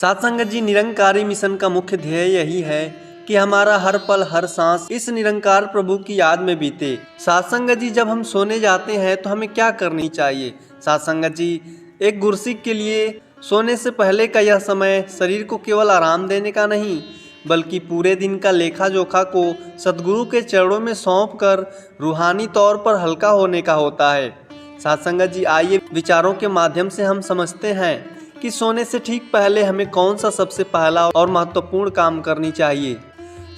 साथ संगत जी, निरंकारी मिशन का मुख्य ध्येय यही है कि हमारा हर पल हर सांस इस निरंकार प्रभु की याद में बीते। साथ संगत जी, जब हम सोने जाते हैं तो हमें क्या करनी चाहिए? साथ संगत जी, एक गुरसिक के लिए सोने से पहले का यह समय शरीर को केवल आराम देने का नहीं, बल्कि पूरे दिन का लेखा जोखा को सदगुरु के चरणों में सौंप कर रूहानी तौर पर हल्का होने का होता है। साथ संगत जी, आइए विचारों के माध्यम से हम समझते हैं कि सोने से ठीक पहले हमें कौन सा सबसे पहला और महत्वपूर्ण काम करनी चाहिए।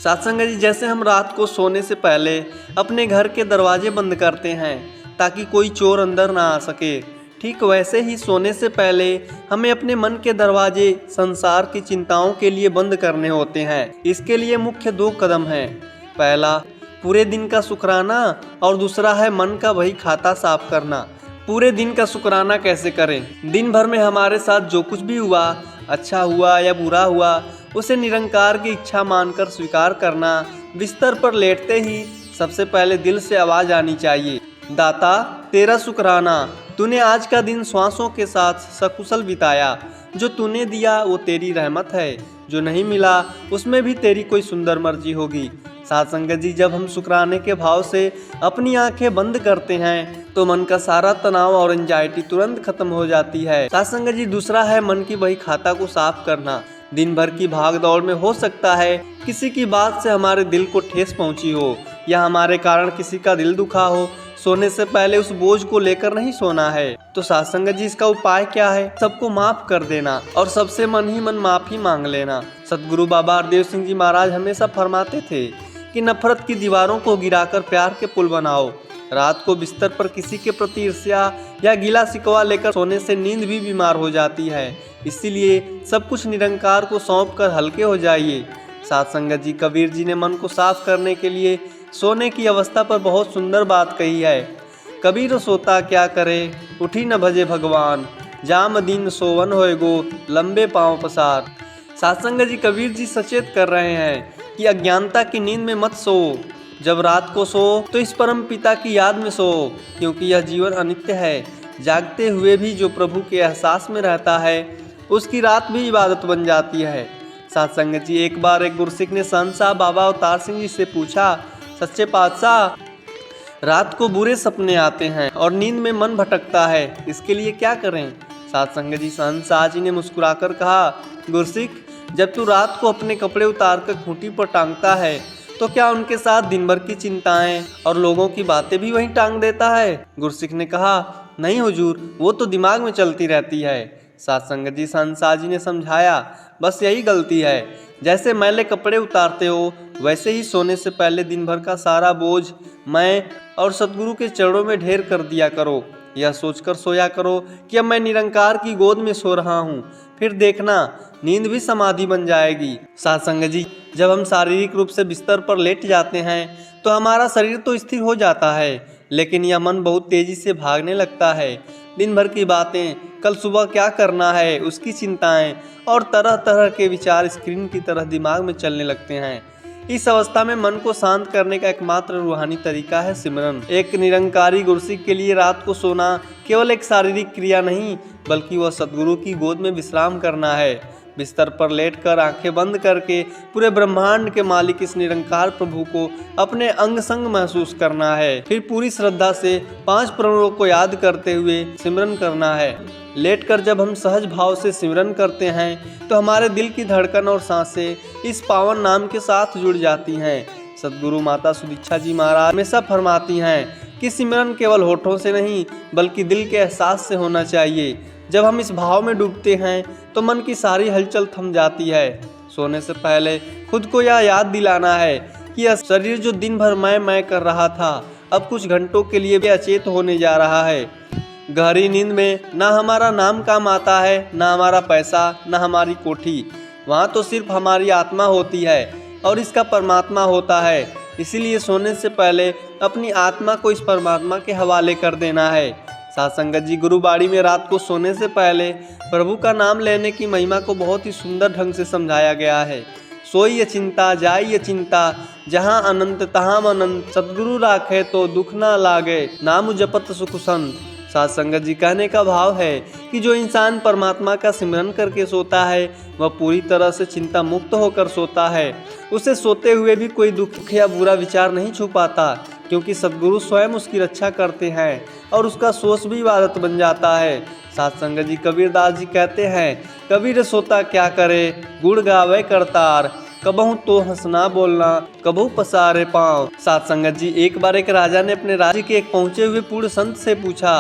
साथ संगत जी, जैसे हम रात को सोने से पहले अपने घर के दरवाजे बंद करते हैं ताकि कोई चोर अंदर ना आ सके, ठीक वैसे ही सोने से पहले हमें अपने मन के दरवाजे संसार की चिंताओं के लिए बंद करने होते हैं। इसके लिए मुख्य 2 कदम हैं। पहला, पूरे दिन का शुक्राना, और दूसरा है मन का वही खाता साफ करना। पूरे दिन का शुक्राना कैसे करें? दिन भर में हमारे साथ जो कुछ भी हुआ, अच्छा हुआ या बुरा हुआ, उसे निरंकार की इच्छा मानकर स्वीकार करना। बिस्तर पर लेटते ही सबसे पहले दिल से आवाज़ आनी चाहिए, दाता तेरा शुक्राना, तूने आज का दिन श्वासों के साथ सकुशल बिताया। जो तूने दिया वो तेरी रहमत है, जो नहीं मिला उसमें भी तेरी कोई सुंदर मर्जी होगी। साथ संगत जी, जब हम शुक्राने के भाव से अपनी आंखें बंद करते हैं तो मन का सारा तनाव और एंजाइटी तुरंत खत्म हो जाती है। साथ संगत जी, दूसरा है मन की बही खाता को साफ करना। दिन भर की भाग दौड़ में हो सकता है किसी की बात से हमारे दिल को ठेस पहुंची हो या हमारे कारण किसी का दिल दुखा हो। सोने से पहले उस बोझ को लेकर नहीं सोना है। तो साथ संगत जी, इसका उपाय क्या है? सबको माफ कर देना और सबसे मन ही मन माफी मांग लेना। सदगुरु बाबा हरदेव सिंह जी महाराज हमेशा फरमाते थे कि नफरत की दीवारों को गिराकर प्यार के पुल बनाओ। रात को बिस्तर पर किसी के प्रति ईर्ष्या या गिला शिकवा लेकर सोने से नींद भी बीमार हो जाती है। इसीलिए सब कुछ निरंकार को सौंप कर हल्के हो जाइए। साथ संगत जी, कबीर जी ने मन को साफ करने के लिए सोने की अवस्था पर बहुत सुंदर बात कही है। कबीर सोता क्या करे, उठी न भजे भगवान, जाम दिन सोवन होएगो, लंबे पांव पसार। साथ संगत जी, कबीर जी सचेत कर रहे हैं कि अज्ञानता की नींद में मत सो। जब रात को सो तो इस परम पिता की याद में सो, क्योंकि यह जीवन अनित्य है। जागते हुए भी जो प्रभु के एहसास में रहता है उसकी रात भी इबादत बन जाती है। साथ संगत जी, एक बार एक गुरसिक ने संत साहब बाबा अवतार सिंह जी से पूछा, सच्चे पातशाह, रात को बुरे सपने आते हैं और नींद में मन भटकता है, इसके लिए क्या करें? साथ संगत जी, संत साहब जी ने मुस्कुराकर कहा, गुरसिक, जब तू रात को अपने कपड़े उतार कर खूंटी पर टांगता है तो क्या उनके साथ दिन भर की चिंताएं और लोगों की बातें भी वहीं टांग देता है? गुरसिक ने कहा, नहीं हुजूर, वो तो दिमाग में चलती रहती है। साथ संगत जी, संत साहब जी ने समझाया, बस यही गलती है। जैसे मैले कपड़े उतारते हो वैसे ही सोने से पहले दिन भर का सारा बोझ मैं और सदगुरु के चरणों में ढेर कर दिया करो। यह सोचकर सोया करो कि अब मैं निरंकार की गोद में सो रहा हूँ, फिर देखना नींद भी समाधि बन जाएगी। साथ संगत जी, जब हम शारीरिक रूप से बिस्तर पर लेट जाते हैं तो हमारा शरीर तो स्थिर हो जाता है, लेकिन यह मन बहुत तेजी से भागने लगता है। दिन भर की बातें, कल सुबह क्या करना है उसकी चिंताएं और तरह तरह के विचार स्क्रीन की तरह दिमाग में चलने लगते हैं। इस अवस्था में मन को शांत करने का एकमात्र रूहानी तरीका है सिमरन। एक निरंकारी गुरसिक के लिए रात को सोना केवल एक शारीरिक क्रिया नहीं, बल्कि वह सदगुरु की गोद में विश्राम करना है। बिस्तर पर लेटकर आंखें बंद करके पूरे ब्रह्मांड के मालिक इस निरंकार प्रभु को अपने अंग संग महसूस करना है। फिर पूरी श्रद्धा से 5 प्रणवों को याद करते हुए सिमरन करना है। लेटकर जब हम सहज भाव से सिमरन करते हैं तो हमारे दिल की धड़कन और सांसें इस पावन नाम के साथ जुड़ जाती हैं। सदगुरु माता सुदीक्षा जी महाराज हमेशा फरमाती हैं कि सिमरन केवल होठों से नहीं बल्कि दिल के एहसास से होना चाहिए। जब हम इस भाव में डूबते हैं तो मन की सारी हलचल थम जाती है। सोने से पहले खुद को यह याद दिलाना है कि यह शरीर जो दिन भर मैं कर रहा था, अब कुछ घंटों के लिए भी अचेत होने जा रहा है। गहरी नींद में ना हमारा नाम काम आता है, ना हमारा पैसा, ना हमारी कोठी। वहाँ तो सिर्फ हमारी आत्मा होती है और इसका परमात्मा होता है। इसीलिए सोने से पहले अपनी आत्मा को इस परमात्मा के हवाले कर देना है। साथ संगत जी, गुरुबाड़ी में रात को सोने से पहले प्रभु का नाम लेने की महिमा को बहुत ही सुंदर ढंग से समझाया गया है। सोई ये चिंता जाई ये चिंता, जहाँ अनंत तहाँ अनंत, सदगुरु राखे तो दुख ना लागे, नाम जपत सुख संत। साथ संगत जी, कहने का भाव है कि जो इंसान परमात्मा का सिमरन करके सोता है वह पूरी तरह से चिंता मुक्त होकर सोता है। उसे सोते हुए भी कोई दुख या बुरा विचार नहीं छू पाता, क्योंकि सद्गुरु स्वयं उसकी रक्षा करते हैं और उसका सोच भी इबादत बन जाता है। साथ संगत जी, कबीरदास जी कहते हैं, कबीर सोता क्या करे, गुण गावे करतार, कबहू तो हंसना बोलना, कबहू पसारे पाँव। साथ संगत जी, एक बार एक राजा ने अपने राज्य के एक पहुंचे हुए पूर्ण संत से पूछा,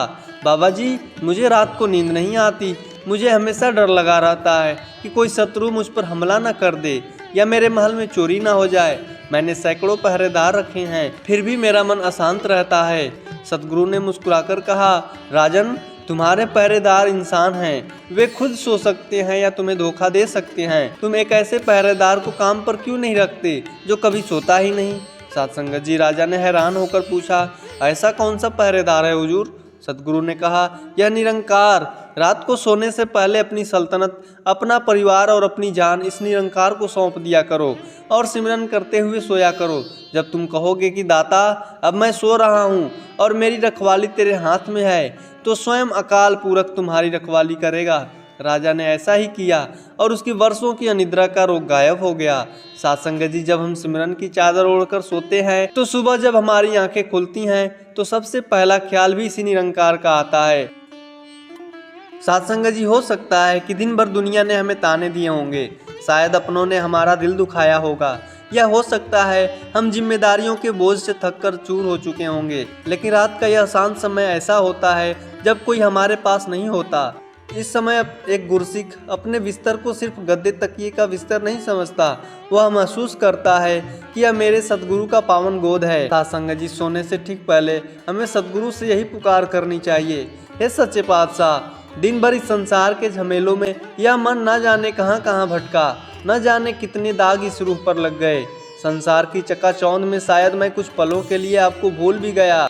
बाबा जी, मुझे रात को नींद नहीं आती। मुझे हमेशा डर लगा रहता है कि कोई शत्रु मुझ पर हमला न कर दे या मेरे महल में चोरी न हो जाए। मैंने सैकड़ों पहरेदार रखे हैं, फिर भी मेरा मन अशांत रहता है। सतगुरु ने मुस्कुराकर कहा, राजन, तुम्हारे पहरेदार इंसान हैं, वे खुद सो सकते हैं या तुम्हें धोखा दे सकते हैं। तुम एक ऐसे पहरेदार को काम पर क्यों नहीं रखते जो कभी सोता ही नहीं। साथ संगत जी, राजा ने हैरान होकर पूछा, ऐसा कौन सा पहरेदार है हुजूर। सतगुरु ने कहा, यह निरंकार रात को सोने से पहले अपनी सल्तनत, अपना परिवार और अपनी जान इस निरंकार को सौंप दिया करो और सिमरन करते हुए सोया करो। जब तुम कहोगे कि दाता, अब मैं सो रहा हूँ और मेरी रखवाली तेरे हाथ में है, तो स्वयं अकाल पूरक तुम्हारी रखवाली करेगा। राजा ने ऐसा ही किया और उसकी वर्षों की अनिद्रा का रोग गायब हो गया। साथ संगत जी, जब हम सिमरन की चादर ओढ़कर सोते हैं तो सुबह जब हमारी आंखें खुलती हैं तो सबसे पहला ख्याल भी इसी निरंकार का आता है। साथ संगत जी, हो सकता है कि दिन भर दुनिया ने हमें ताने दिए होंगे, शायद अपनों ने हमारा दिल दुखाया होगा, या हो सकता है हम जिम्मेदारियों के बोझ से थककर चूर हो चुके होंगे। लेकिन रात का यह शांत समय ऐसा होता है जब कोई हमारे पास नहीं होता। इस समय एक गुरसिख अपने बिस्तर को सिर्फ गद्दे तकिए का बिस्तर नहीं समझता, वह महसूस करता है कि यह मेरे सतगुरु का पावन गोद है। साथ संगत जी, सोने से ठीक पहले हमें सतगुरु से यही पुकार करनी चाहिए, हे सच्चे पातशाह, दिन भर इस संसार के झमेलों में यह मन न जाने कहाँ कहाँ भटका, न जाने कितने दाग इस रूह पर लग गए। संसार की चकाचौंध में शायद मैं कुछ पलों के लिए आपको भूल भी गया,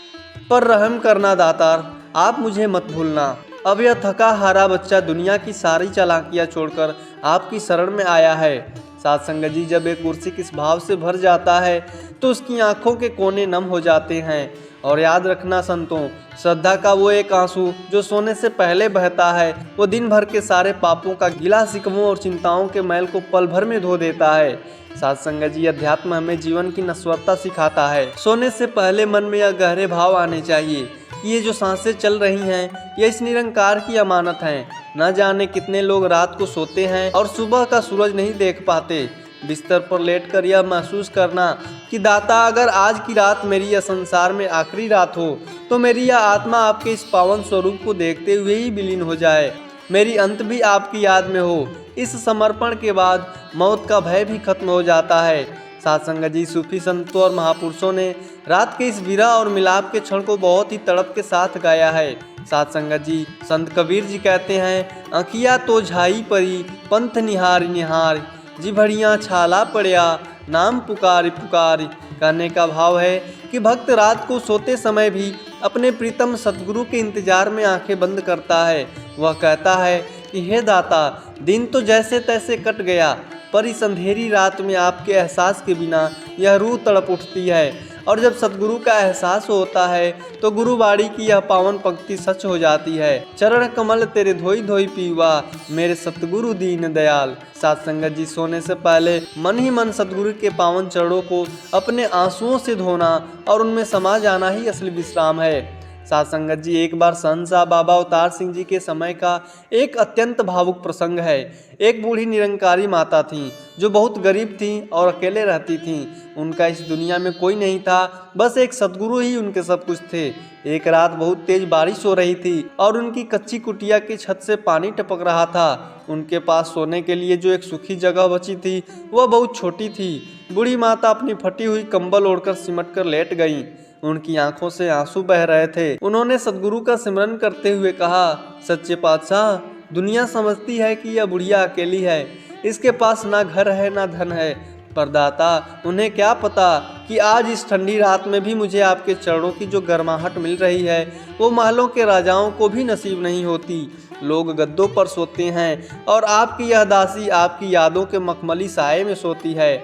पर रहम करना दातार, आप मुझे मत भूलना। अब यह थका हारा बच्चा दुनिया की सारी चालाकियाँ छोड़कर आपकी शरण में आया है। साथ संगत जी, जब एक गुरसिख इस भाव से भर जाता है तो उसकी आंखों के कोने नम हो जाते हैं। और याद रखना संतों, श्रद्धा का वो एक आंसू जो सोने से पहले बहता है, वो दिन भर के सारे पापों का गिला शिकवों और चिंताओं के मैल को पल भर में धो देता है। साथ संगत जी, अध्यात्म हमें जीवन की नश्वरता सिखाता है। सोने से पहले मन में यह गहरे भाव आने चाहिए कि ये जो सांसें चल रही हैं, ये इस निरंकार की अमानत हैं। न जाने कितने लोग रात को सोते हैं और सुबह का सूरज नहीं देख पाते। बिस्तर पर लेटकर यह महसूस करना कि दाता, अगर आज की रात मेरी यह संसार में आखिरी रात हो तो मेरी यह आत्मा आपके इस पावन स्वरूप को देखते हुए ही विलीन हो जाए, मेरी अंत भी आपकी याद में हो। इस समर्पण के बाद मौत का भय भी खत्म हो जाता है। साथ संगत जी, सूफी संतों और महापुरुषों ने रात के इस विरह और मिलाप के क्षण को बहुत ही तड़प के साथ गाया है। साथ संगत जी, संत कबीर जी कहते हैं, आँखिया तो झाई परी पंथ निहार निहार, जिभड़ियाँ छाला पड़िया नाम पुकारी पुकारी। कहने का भाव है कि भक्त रात को सोते समय भी अपने प्रीतम सतगुरु के इंतजार में आंखें बंद करता है। वह कहता है कि हे दाता, दिन तो जैसे तैसे कट गया, पर इस अंधेरी रात में आपके एहसास के बिना यह रूह तड़प उठती है। और जब सतगुरु का एहसास होता है तो गुरुवाणी की यह पावन पंक्ति सच हो जाती है, चरण कमल तेरे धोई धोई पीवा, मेरे सतगुरु दीन दयाल। साथ संगत जी, सोने से पहले मन ही मन सतगुरु के पावन चरणों को अपने आंसुओं से धोना और उनमें समा जाना ही असली विश्राम है। साथ संगत जी, एक बार शहंशाह बाबा अवतार सिंह जी के समय का एक अत्यंत भावुक प्रसंग है। एक बूढ़ी निरंकारी माता थी जो बहुत गरीब थी और अकेले रहती थी। उनका इस दुनिया में कोई नहीं था, बस एक सतगुरु ही उनके सब कुछ थे। एक रात बहुत तेज बारिश हो रही थी और उनकी कच्ची कुटिया की छत से पानी टपक रहा था। उनके पास सोने के लिए जो एक सूखी जगह बची थी वह बहुत छोटी थी। बूढ़ी माता अपनी फटी हुई कंबल ओढ़कर सिमट कर लेट गई। उनकी आंखों से आंसू बह रहे थे। उन्होंने सतगुरु का सिमरन करते हुए कहा, सच्चे पातशाह, दुनिया समझती है कि यह बुढ़िया अकेली है, इसके पास ना घर है ना धन है, पर दाता, उन्हें क्या पता कि आज इस ठंडी रात में भी मुझे आपके चरणों की जो गर्माहट मिल रही है वो महलों के राजाओं को भी नसीब नहीं होती। लोग गद्दों पर सोते हैं और आपकी यह दासी आपकी यादों के मखमली साये में सोती है।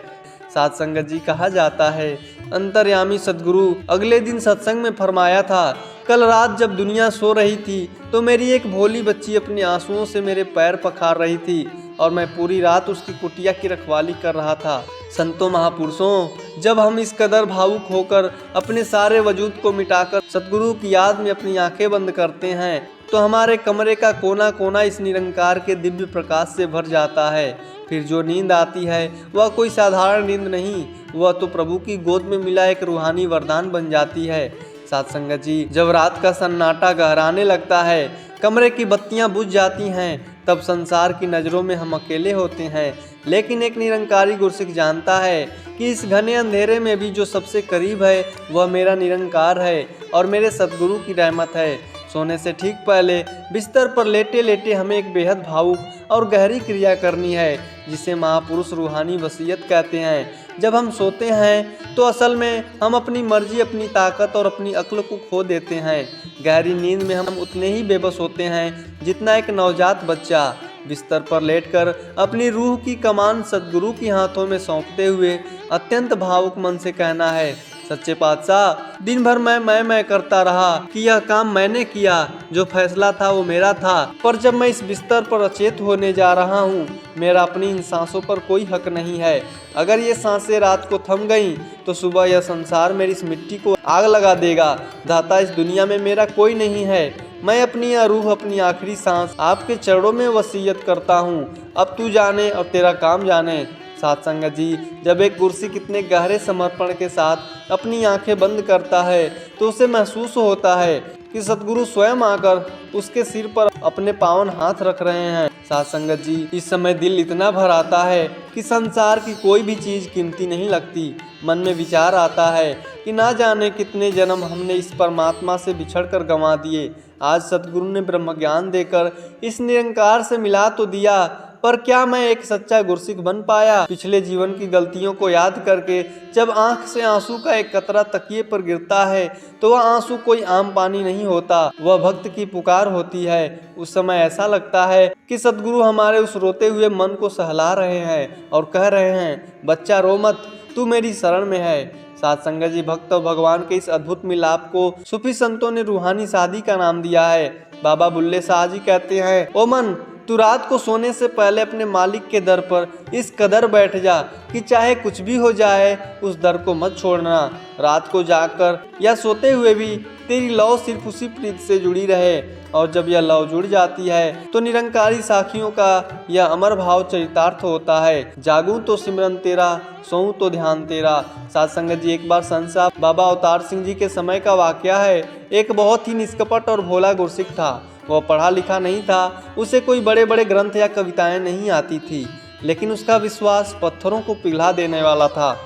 साथ संगत जी, कहा जाता है अंतर्यामी सद्गुरु अगले दिन सत्संग में फरमाया था, कल रात जब दुनिया सो रही थी तो मेरी एक भोली बच्ची अपने आंसुओं से मेरे पैर पखार रही थी और मैं पूरी रात उसकी कुटिया की रखवाली कर रहा था। संतों महापुरुषों, जब हम इस कदर भावुक होकर अपने सारे वजूद को मिटाकर सतगुरु की याद में अपनी आंखें बंद करते हैं तो हमारे कमरे का कोना कोना इस निरंकार के दिव्य प्रकाश से भर जाता है। फिर जो नींद आती है वह कोई साधारण नींद नहीं, वह तो प्रभु की गोद में मिला एक रूहानी वरदान बन जाती है। साथ संगत जी, जब रात का सन्नाटा गहराने लगता है, कमरे की बत्तियां बुझ जाती हैं, तब संसार की नज़रों में हम अकेले होते हैं। लेकिन एक निरंकारी गुरसिक जानता है कि इस घने अंधेरे में भी जो सबसे करीब है वह मेरा निरंकार है और मेरे सद्गुरु की रहमत है। सोने से ठीक पहले बिस्तर पर लेटे लेटे हमें एक बेहद भावुक और गहरी क्रिया करनी है, जिसे महापुरुष रूहानी वसीयत कहते हैं। जब हम सोते हैं तो असल में हम अपनी मर्जी, अपनी ताकत और अपनी अक्ल को खो देते हैं। गहरी नींद में हम उतने ही बेबस होते हैं जितना एक नवजात बच्चा। बिस्तर पर लेटकर अपनी रूह की कमान सद्गुरु के हाथों में सौंपते हुए अत्यंत भावुक मन से कहना है, सच्चे पातशाह, दिन भर मैं करता रहा कि यह काम मैंने किया, जो फैसला था वो मेरा था, पर जब मैं इस बिस्तर पर अचेत होने जा रहा हूँ, मेरा अपनी इन सांसों पर कोई हक नहीं है। अगर ये सांसें रात को थम गईं तो सुबह यह संसार मेरी इस मिट्टी को आग लगा देगा। दाता, इस दुनिया में मेरा कोई नहीं है। मैं अपनी यह रूह, अपनी आखिरी सांस आपके चरणों में वसीयत करता हूँ। अब तू जाने और तेरा काम जाने। साथ संगत जी, जब एक गुरसिक इतने गहरे समर्पण के साथ अपनी आंखें बंद करता है तो उसे महसूस होता है कि सतगुरु स्वयं आकर उसके सिर पर अपने पावन हाथ रख रहे हैं। साथ संगत जी, इस समय दिल इतना भर आता है कि संसार की कोई भी चीज़ कीमती नहीं लगती। मन में विचार आता है कि ना जाने कितने जन्म हमने इस परमात्मा से बिछड़कर गंवा दिए। आज सतगुरु ने ब्रह्म ज्ञान देकर इस निरंकार से मिला तो दिया, पर क्या मैं एक सच्चा गुरसिक बन पाया? पिछले जीवन की गलतियों को याद करके जब आंख से आंसू का एक कतरा तकिए पर गिरता है तो वह आंसू कोई आम पानी नहीं होता, वह भक्त की पुकार होती है। उस समय ऐसा लगता है कि सतगुरु हमारे उस रोते हुए मन को सहला रहे हैं और कह रहे हैं, बच्चा रो मत, तू मेरी शरण में है। साथ संगत जी, भक्त और भगवान के इस अद्भुत मिलाप को सूफी संतों ने रूहानी शादी का नाम दिया है। बाबा बुल्ले शाह जी कहते हैं, ओ मन, तू रात को सोने से पहले अपने मालिक के दर पर इस कदर बैठ जा कि चाहे कुछ भी हो जाए उस दर को मत छोड़ना। रात को जागकर या सोते हुए भी तेरी लौ सिर्फ उसी प्रीत से जुड़ी रहे, और जब यह लौ जुड़ जाती है तो निरंकारी साखियों का यह अमर भाव चरितार्थ होता है, जागूं तो सिमरन तेरा, सोऊं तो ध्यान तेरा। साथ संगत जी, एक बार संत साहब बाबा अवतार सिंह जी के समय का वाकया है। एक बहुत ही निष्कपट और भोला गुरसिक था। वह पढ़ा लिखा नहीं था, उसे कोई बड़े बड़े ग्रंथ या कविताएं नहीं आती थी, लेकिन उसका विश्वास पत्थरों को पिघला देने वाला था।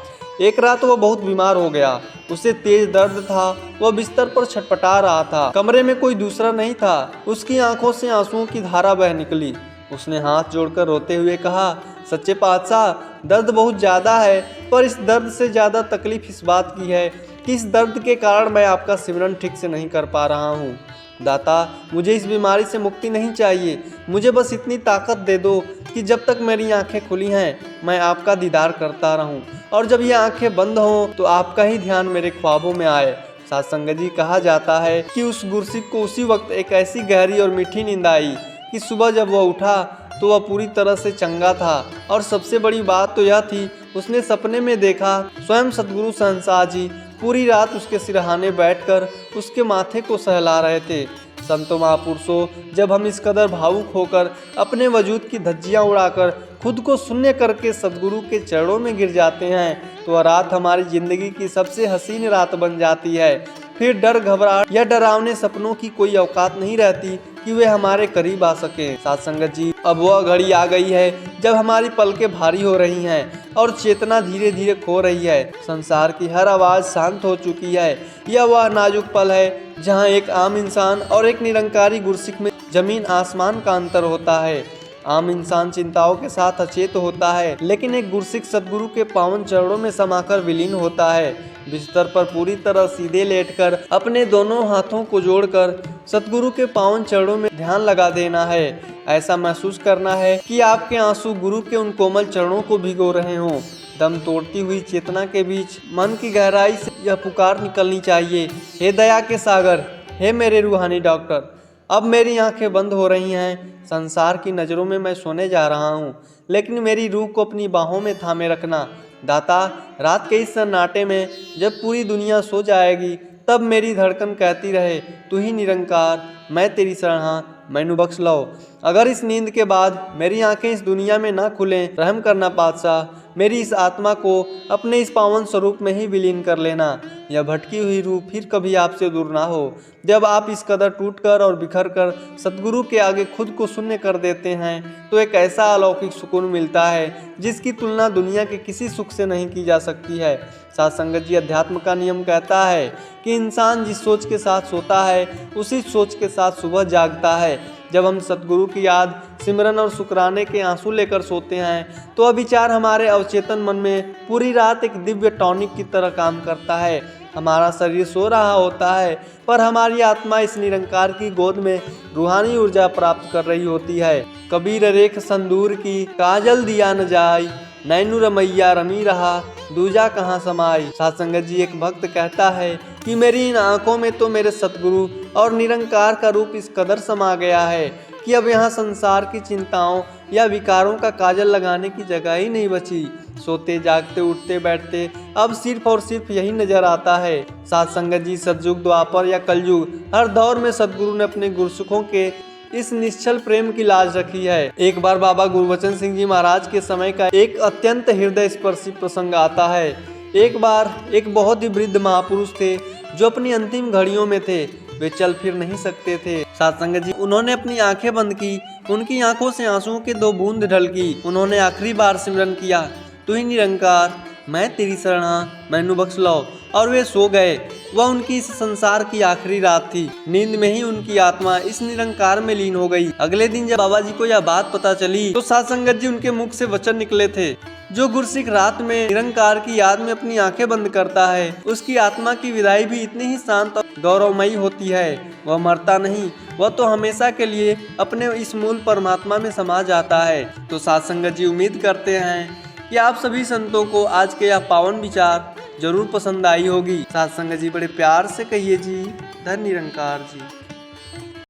एक रात वह बहुत बीमार हो गया, उसे तेज दर्द था, वह बिस्तर पर छटपटा रहा था। कमरे में कोई दूसरा नहीं था। उसकी आंखों से आंसुओं की धारा बह निकली। उसने हाथ जोड़कर रोते हुए कहा, सच्चे पातशाह, दर्द बहुत ज़्यादा है, पर इस दर्द से ज़्यादा तकलीफ इस बात की है कि इस दर्द के कारण मैं आपका सिमरन ठीक से नहीं कर पा रहा हूँ। दाता, मुझे इस बीमारी से मुक्ति नहीं चाहिए, मुझे बस इतनी ताकत दे दो कि जब तक मेरी आंखें खुली हैं मैं आपका दीदार करता रहूं, और जब ये आंखें बंद हों तो आपका ही ध्यान मेरे ख्वाबों में आए। साथ संगत जी, कहा जाता है कि उस गुरसिक को उसी वक्त एक ऐसी गहरी और मीठी नींद आई कि सुबह जब वह उठा तो वह पूरी तरह से चंगा था। और सबसे बड़ी बात तो यह थी, उसने सपने में देखा स्वयं सतगुरु शहंशाह जी पूरी रात उसके सिरहाने बैठकर उसके माथे को सहला रहे थे। संतों महापुरुषों, जब हम इस कदर भावुक होकर अपने वजूद की धज्जियां उड़ाकर खुद को शून्य करके सद्गुरु के चरणों में गिर जाते हैं तो वह रात हमारी जिंदगी की सबसे हसीन रात बन जाती है। फिर डर, घबराहट या डरावने सपनों की कोई औकात नहीं रहती कि वे हमारे करीब आ सके। साथ संगत जी, अब वह घड़ी आ गई है जब हमारी पलकें भारी हो रही हैं और चेतना धीरे धीरे खो रही है। संसार की हर आवाज़ शांत हो चुकी है। यह वह नाजुक पल है जहां एक आम इंसान और एक निरंकारी गुरसिक में जमीन आसमान का अंतर होता है। आम इंसान चिंताओं के साथ अचेत होता है, लेकिन एक गुरसिक सद्गुरु के पावन चरणों में समाकर विलीन होता है। बिस्तर पर पूरी तरह सीधे लेटकर अपने दोनों हाथों को जोड़कर सद्गुरु के पावन चरणों में ध्यान लगा देना है। ऐसा महसूस करना है कि आपके आंसू गुरु के उन कोमल चरणों को भिगो रहे हों। दम तोड़ती हुई चेतना के बीच मन की गहराई से यह पुकार निकलनी चाहिए, हे दया के सागर, हे मेरे रूहानी डॉक्टर। अब मेरी आंखें बंद हो रही हैं, संसार की नज़रों में मैं सोने जा रहा हूँ, लेकिन मेरी रूह को अपनी बाहों में थामे रखना। दाता, रात के इस सन्नाटे में जब पूरी दुनिया सो जाएगी, तब मेरी धड़कन कहती रहे, तू ही निरंकार, मैं तेरी शरण, मैनू बख्श लो। अगर इस नींद के बाद मेरी आंखें इस दुनिया में ना खुलें, रहम करना पातशाह, मेरी इस आत्मा को अपने इस पावन स्वरूप में ही विलीन कर लेना। यह भटकी हुई रूह फिर कभी आपसे दूर ना हो। जब आप इस कदर टूटकर और बिखर कर सतगुरु के आगे खुद को शून्य कर देते हैं, तो एक ऐसा अलौकिक सुकून मिलता है जिसकी तुलना दुनिया के किसी सुख से नहीं की जा सकती है। साथ संगत जी, अध्यात्म का नियम कहता है कि इंसान जिस सोच के साथ सोता है, उसी सोच के साथ सुबह जागता है। जब हम सतगुरु की याद, सिमरन और शुक्राने के आंसू लेकर सोते हैं, तो विचार हमारे अवचेतन मन में पूरी रात एक दिव्य टॉनिक की तरह काम करता है। हमारा शरीर सो रहा होता है, पर हमारी आत्मा इस निरंकार की गोद में रूहानी ऊर्जा प्राप्त कर रही होती है। कबीर रेख संदूर की काजल दिया न जाई, नैनू रमैया रमी रहा, दूजा कहाँ समाई। साथ संगत जी, एक भक्त कहता है कि मेरी इन आंखों में तो मेरे सतगुरु और निरंकार का रूप इस कदर समा गया है कि अब यहाँ संसार की चिंताओं या विकारों का काजल लगाने की जगह ही नहीं बची। सोते जागते उठते बैठते अब सिर्फ और सिर्फ यही नजर आता है। साथ संगत जी, सतयुग, द्वापर या कलयुग, हर दौर में सतगुरु ने अपने गुरसुखों के इस निश्चल प्रेम की लाज रखी है। एक बार बाबा गुरबचन सिंह जी महाराज के समय का एक अत्यंत हृदय स्पर्शी प्रसंग आता है। एक बार एक बहुत ही वृद्ध महापुरुष थे जो अपनी अंतिम घड़ियों में थे। वे चल फिर नहीं सकते थे। साथ संगत जी, उन्होंने अपनी आंखें बंद की, उनकी आंखों से आंसुओं के 2 बूंद ढलकी। उन्होंने आखिरी बार सिमरन किया, तू ही निरंकार, मैं तेरी शरण, मैनू बख्श लो, और वे सो गए। वह उनकी इस संसार की आखिरी रात थी। नींद में ही उनकी आत्मा इस निरंकार में लीन हो गई। अगले दिन जब बाबा जी को यह बात पता चली, तो साथ संगत जी, उनके मुख से वचन निकले थे, जो गुरसिख रात में निरंकार की याद में अपनी आंखें बंद करता है, उसकी आत्मा की विदाई भी इतनी ही शांत और गौरवमयी होती है। वह मरता नहीं, वह तो हमेशा के लिए अपने इस मूल परमात्मा में समा जाता है। तो साथ संगत जी, उम्मीद करते हैं कि आप सभी संतों को आज के यह पावन विचार जरूर पसंद आई होगी। साथ संगत जी, बड़े प्यार से कहिए जी, धन्य निरंकार जी।